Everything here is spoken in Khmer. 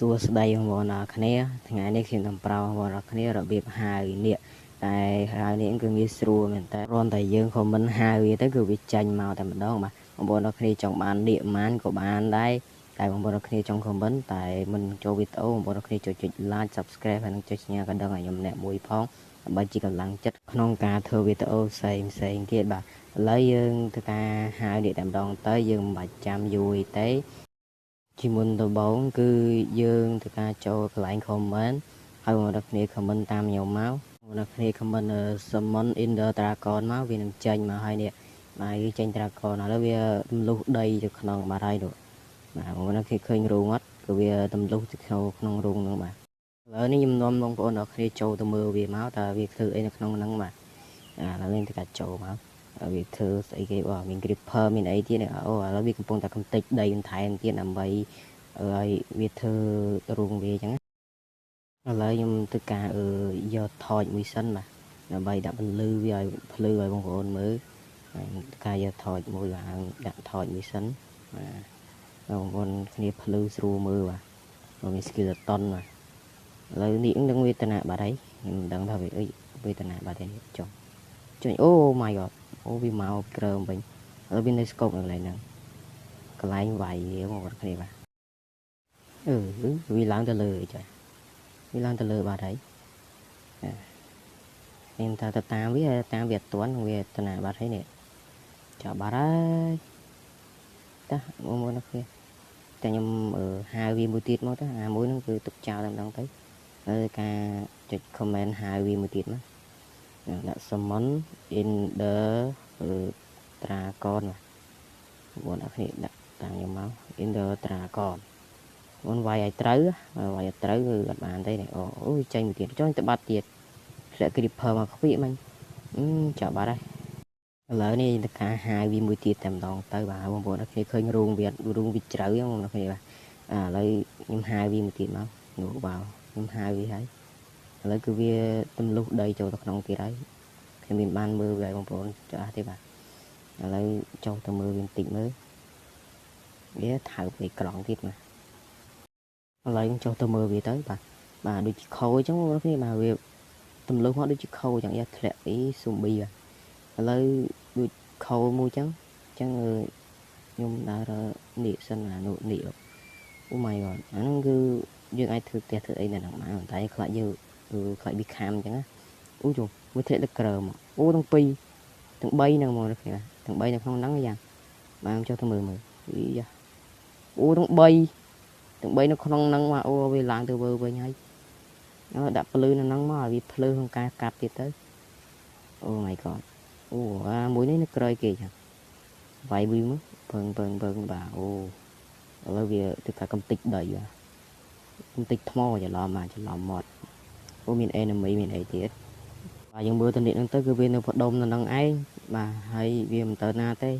សួស្តីបងប្អូនអរគ្នាថ្ងៃនេះខ្ញុំនឹងប្រាប់បងប្អូនអរគ្នារបៀបហៅនេះតែហៅនេះគឺងាយស្រួលមែនតើគ្រាន់តែយើងខមមិនហៅវាទៅគឺវាចាញ់មកតែម្ដងបាទបងប្អូនអរគ្នាចង់បាននេះប៉ុន្មានក៏បានដែរតែបងប្អូនអរគ្នាចង់ខមមិនតែមិនចូលវីដេអូបងប្អូនអរគ្នាចុច like subscribe ហើយនឹងចុចសញ្ញាកណ្ដឹងឲ្យខ្ញុំអ្នកមួយផងដើម្បីជាកម្លាំងចិត្តក្នុងការធ្វើវីដេអូផ្សេងទៀតបាទឥឡូវយើងធ្វើការហៅនេះតែម្ដងទៅយើងមិនបាច់ចាំយូរទេជាមុនដំបូងគឺយើងធ្វើការចូលកន្លែង comment ហើយបងប្អូនគ្នា comment តាមខ្ញុំមកបងប្អូនគ្នា comment summon in the dragon មកវានឹងចេញមកហើយនេះបាទវាចេញ dragon ឥឡូវវាទម្លុះដីទៅក្នុងបាត់ហើយនោះបាទបងប្អូនគ្នាឃើញរូងអត់គឺវាទម្លុះទៅក្នុងរូងហ្នឹងបាទឥឡូវនេះខ្ញុំនាំបងប្អូនគ្នាចូលទៅមើលវាមកតើវាធ្វើអីនៅក្នុងហ្នឹងបាទឥឡូវយើងធ្វើការចូលមកវាធ្វើស្អីគេបាទមាន creeper មានអីទៀតអូឥឡូវវាកំពុងតែកំទេចដីបន្ថែមទៀតដើម្បីឲ្យវាធ្វើរូងវាអញ្ចឹងឥឡូវខ្ញុំធ្វើការយកថតមួយសិនបាទដើម្បីដាក់ពន្លឺវាឲ្យភ្លឺឲ្យបងប្អូនមើលការយកថតមួយបាទដាក់ថតមួយសិនបាទបងប្អូនគ្នាភ្លឺស្រួលមើលបាទមាន skeleton បាទឥឡូវនេះនឹងវេទនាបាត់ហើយខ្ញុំមិនដឹងថាវាវេទនាបាត់ហើយចុះអូ my god អូវាមកក្រើមវិញឥឡូវវានៅស្កប់នៅកន្លែងហ្នឹងកន្លែងវាយបងប្អូនគ្នាបាទវាឡើងទៅលើចុះវាឡើងទៅលើបាត់ហើយខ្ញុំថាទៅតាមវាអត់ទាន់វាតណាបាត់ហើយនេះចាប់បាត់ហើយតាបងប្អូនគ្នាតែខ្ញុំហៅវាមួយទៀតមកទៅអាមួយហ្នឹងគឺទុកចោលតែម្ដងទៅហើយការចុច comment ហៅវាមួយទៀតមកដាក់ summon in the dragon បងប្អូនគ្នាដាក់តាមខ្ញុំមក in the dragon បងវាយឲ្យត្រូវគឺអត់បានទេអូចេញមួយទៀតចុះទៅបាត់ទៀតធ្លាក់ creeper មកខ្វៀកមិញចាប់បាត់ហើយឥឡូវនេះតការហៅវាមួយទៀតតែម្ដងទៅបាទបងប្អូនគ្នាឃើញរូងវាជ្រៅបងប្អូនគ្នាបាទឥឡូវខ្ញុំហៅវាមួយទៀតមកនោះបាទខ្ញុំហៅវាហើយឥឡូវគឺវាទម្លុះដីចូលទៅក្នុងទៀតហើយខ្ញុំមានបានមើលវាឲ្យបងប្អូនចាស់ទេបាទឥឡូវចុះទៅមើលវាបន្តិចមើលវាថើបពីក្រង់ទៀតបាទឥឡូវចុះទៅមើលវាទៅបាទដូចជាខូចអញ្ចឹងបងប្អូនគ្នាបាទវាទម្លុះមកដូចជាខូចអញ្ចឹងធ្លាក់ពីស៊ូប៊ីឥឡូវដូចខូមួយអញ្ចឹងខ្ញុំដើរនេះសិននោះនេះអូ my god អាហ្នឹងគឺយើងអាចធ្វើផ្ទះធ្វើអីនៅហ្នឹងបានតែខ្លាចយើងខ្លាចវាខាំអញ្ចឹងណាអូជុំមួយធ្លាក់ទឹកក្រើមអូទាំង3ហ្នឹងមកគ្នាទាំង3នៅក្នុងហ្នឹងយ៉ាងបាទចុះទៅមើលយ៉ាអូទាំង3នៅក្នុងហ្នឹងមកអូវាឡើងទៅវិញហើយដាក់ភ្លឺនៅហ្នឹងមកឲ្យវាភ្លឺក្នុងការកាត់ទៀតទៅអូ my god អូមួយនេះនៅក្រោយគេចឹងវាយវាមកពឹងបាទអូឥឡូវវាទៅកាកំតិចដីកំតិចថ្មច្រឡំមាត់អូមាន enemy មានអីទៀតបាទយើងមើលទៅនេះហ្នឹងទៅគឺវានៅផ្ដុំនៅហ្នឹងឯងបាទហើយវាមិនទៅណាទេ